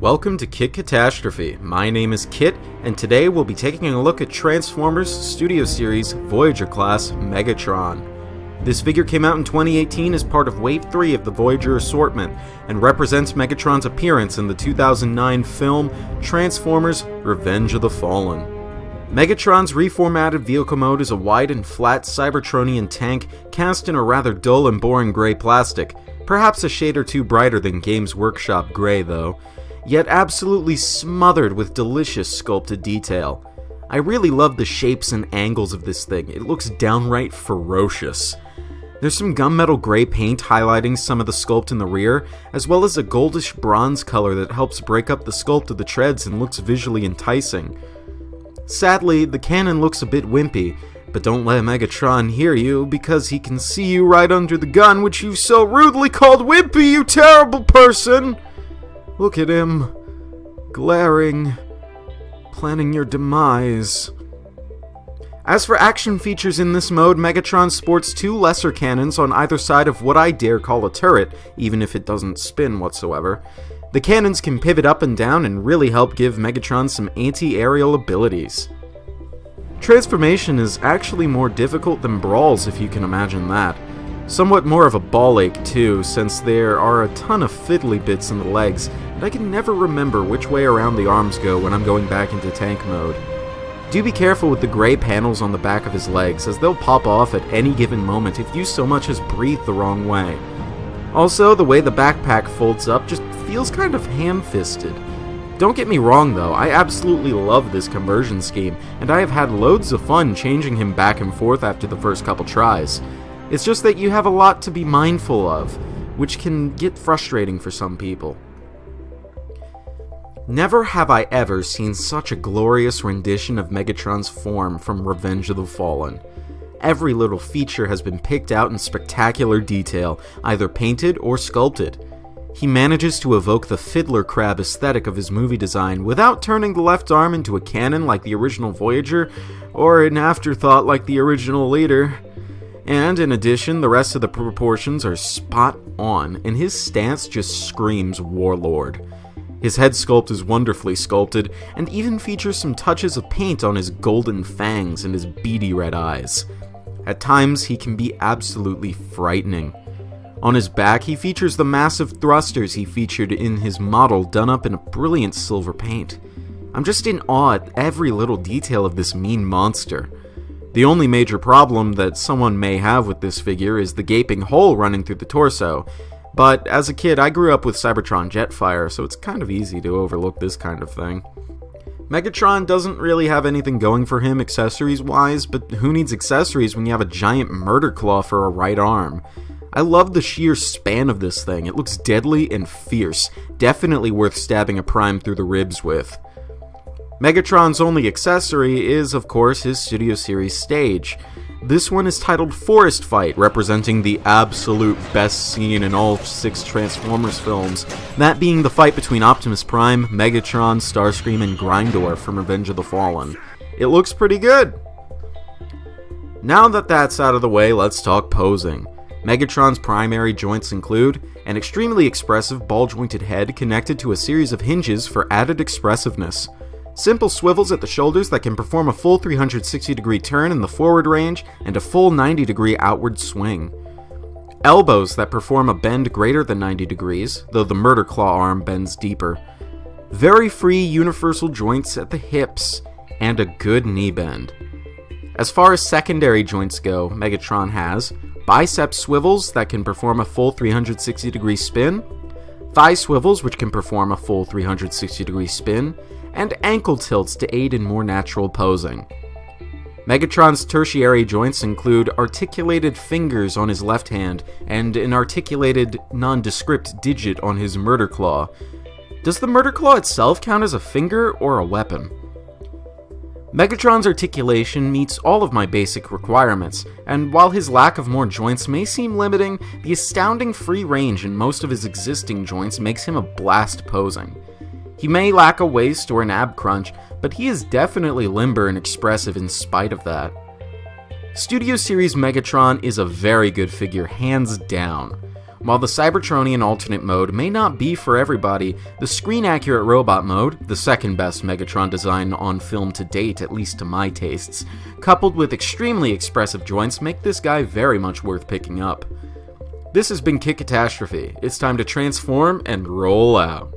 Welcome to Kit Katastrophe. My name is Kit, and today we'll be taking a look at Transformers Studio Series Voyager Class Megatron. This figure came out in 2018 as part of Wave 3 of the Voyager assortment, and represents Megatron's appearance in the 2009 film Transformers Revenge of the Fallen. Megatron's reformatted vehicle mode is a wide and flat Cybertronian tank cast in a rather dull and boring grey plastic, perhaps a shade or two brighter than Games Workshop grey though, yet absolutely smothered with delicious sculpted detail. I really love the shapes and angles of this thing. It looks downright ferocious. There's some gunmetal gray paint highlighting some of the sculpt in the rear, as well as a goldish bronze color that helps break up the sculpt of the treads and looks visually enticing. Sadly, the cannon looks a bit wimpy, but don't let Megatron hear you, because he can see you right under the gun, which you've so rudely called wimpy, you terrible person! Look at him, glaring, planning your demise. As for action features in this mode, Megatron sports two lesser cannons on either side of what I dare call a turret, even if it doesn't spin whatsoever. The cannons can pivot up and down and really help give Megatron some anti-aerial abilities. Transformation is actually more difficult than brawls, if you can imagine that. Somewhat more of a ball ache too, since there are a ton of fiddly bits in the legs, and I can never remember which way around the arms go when I'm going back into tank mode. Do be careful with the gray panels on the back of his legs, as they'll pop off at any given moment if you so much as breathe the wrong way. Also, the way the backpack folds up just feels kind of ham-fisted. Don't get me wrong though, I absolutely love this conversion scheme, and I have had loads of fun changing him back and forth after the first couple tries. It's just that you have a lot to be mindful of, which can get frustrating for some people. Never have I ever seen such a glorious rendition of Megatron's form from Revenge of the Fallen. Every little feature has been picked out in spectacular detail, either painted or sculpted. He manages to evoke the fiddler crab aesthetic of his movie design without turning the left arm into a cannon like the original Voyager, or an afterthought like the original Leader. And in addition, the rest of the proportions are spot on, and his stance just screams warlord. His head sculpt is wonderfully sculpted, and even features some touches of paint on his golden fangs and his beady red eyes. At times, he can be absolutely frightening. On his back, he features the massive thrusters he featured in his model done up in a brilliant silver paint. I'm just in awe at every little detail of this mean monster. The only major problem that someone may have with this figure is the gaping hole running through the torso, but as a kid I grew up with Cybertron Jetfire, so it's kind of easy to overlook this kind of thing. Megatron doesn't really have anything going for him accessories-wise, but who needs accessories when you have a giant murder claw for a right arm? I love the sheer span of this thing. It looks deadly and fierce, definitely worth stabbing a Prime through the ribs with. Megatron's only accessory is, of course, his Studio Series stage. This one is titled Forest Fight, representing the absolute best scene in all 6 Transformers films, that being the fight between Optimus Prime, Megatron, Starscream, and Grindor from Revenge of the Fallen. It looks pretty good! Now that that's out of the way, let's talk posing. Megatron's primary joints include an extremely expressive ball-jointed head connected to a series of hinges for added expressiveness. Simple swivels at the shoulders that can perform a full 360-degree turn in the forward range and a full 90-degree outward swing. Elbows that perform a bend greater than 90 degrees, though the murder claw arm bends deeper. Very free universal joints at the hips, and a good knee bend. As far as secondary joints go, Megatron has bicep swivels that can perform a full 360-degree spin, thigh swivels which can perform a full 360-degree spin, and ankle tilts to aid in more natural posing. Megatron's tertiary joints include articulated fingers on his left hand and an articulated, nondescript digit on his murder claw. Does the murder claw itself count as a finger or a weapon? Megatron's articulation meets all of my basic requirements, and while his lack of more joints may seem limiting, the astounding free range in most of his existing joints makes him a blast posing. He may lack a waist or an ab crunch, but he is definitely limber and expressive in spite of that. Studio Series Megatron is a very good figure, hands down. While the Cybertronian alternate mode may not be for everybody, the screen-accurate robot mode, the second best Megatron design on film to date, at least to my tastes, coupled with extremely expressive joints, make this guy very much worth picking up. This has been Kit Katastrophe. It's time to transform and roll out.